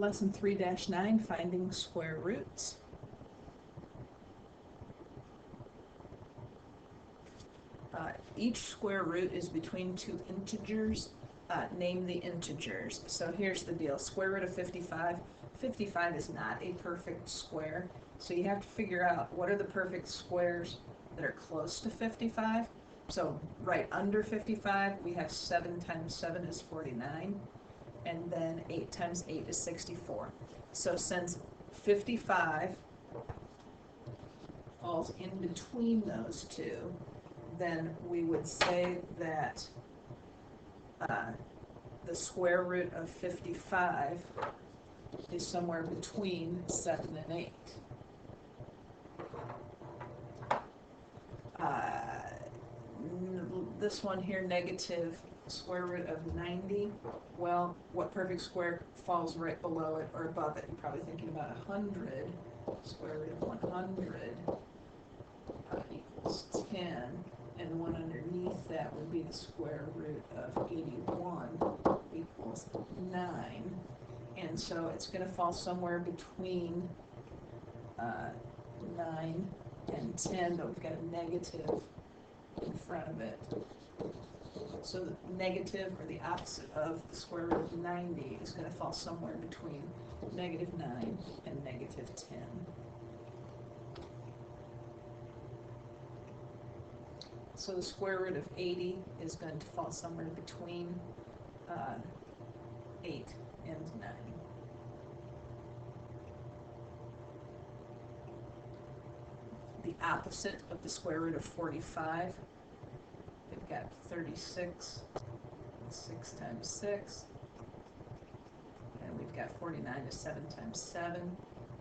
Lesson 3-9, Finding Square Roots. Each square root is between two integers. Name the integers. So here's the deal. Square root of 55. 55 is not a perfect square. So you have to figure out what are the perfect squares that are close to 55. So right under 55, we have 7 times 7 is 49. And then 8 times 8 is 64. So since 55 falls in between those two, then we would say that the square root of 55 is somewhere between 7 and 8. This one here, negative square root of 90. Well, what perfect square falls right below it or above it? You're probably thinking about 100. Square root of 100 equals 10. And the one underneath that would be the square root of 81 equals 9. And so it's going to fall somewhere between 9 and 10, but we've got a negative in front of it. So the negative, or the opposite of the square root of 90, is going to fall somewhere between negative 9 and negative 10. So the square root of 80 is going to fall somewhere between 8 and 9. The opposite of the square root of 45, we've got 36, 6 times 6, and we've got 49 is 7 times 7,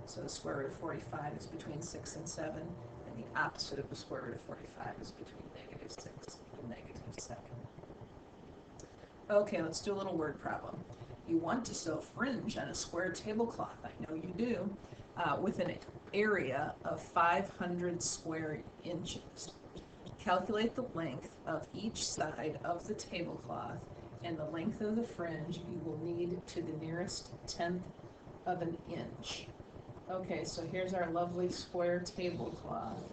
so the square root of 45 is between 6 and 7, and the opposite of the square root of 45 is between negative 6 and negative 7. Okay, let's do a little word problem. You want to sew fringe on a square tablecloth, I know you do, with an area of 500 square inches. Calculate the length of each side of the tablecloth and the length of the fringe you will need to the nearest tenth of an inch. Okay, so here's our lovely square tablecloth.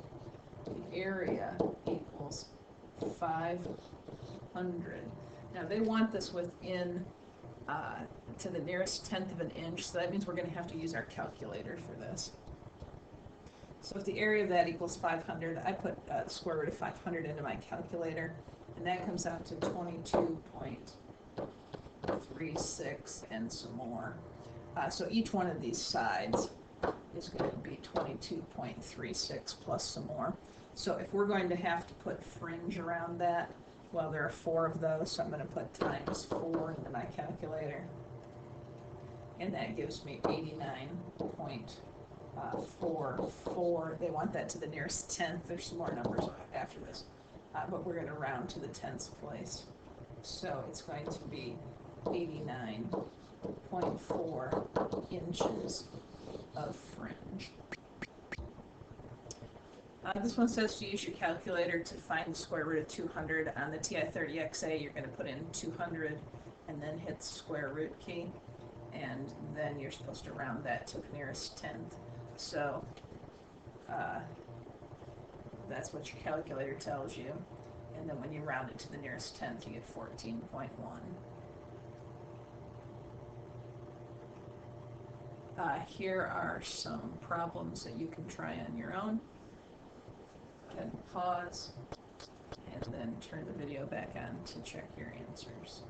The area equals 500. Now they want this within to the nearest tenth of an inch, so that means we're going to have to use our calculator for this. So if the area of that equals 500, I put the square root of 500 into my calculator, and that comes out to 22.36 and some more. So each one of these sides is going to be 22.36 plus some more. So if we're going to have to put fringe around that, well, there are 4 of those, so I'm going to put times 4 into my calculator. And that gives me 89.44. They want that to the nearest tenth. There's some more numbers after this, but we're going to round to the tenths place. So it's going to be 89.4 inches of fringe. This one says to use your calculator to find the square root of 200. On the TI-30XA, you're going to put in 200 and then hit the square root key, and then you're supposed to round that to the nearest tenth. So that's what your calculator tells you, and then when you round it to the nearest tenth, you get 14.1. Here are some problems that you can try on your own. Go ahead and pause, and then turn the video back on to check your answers.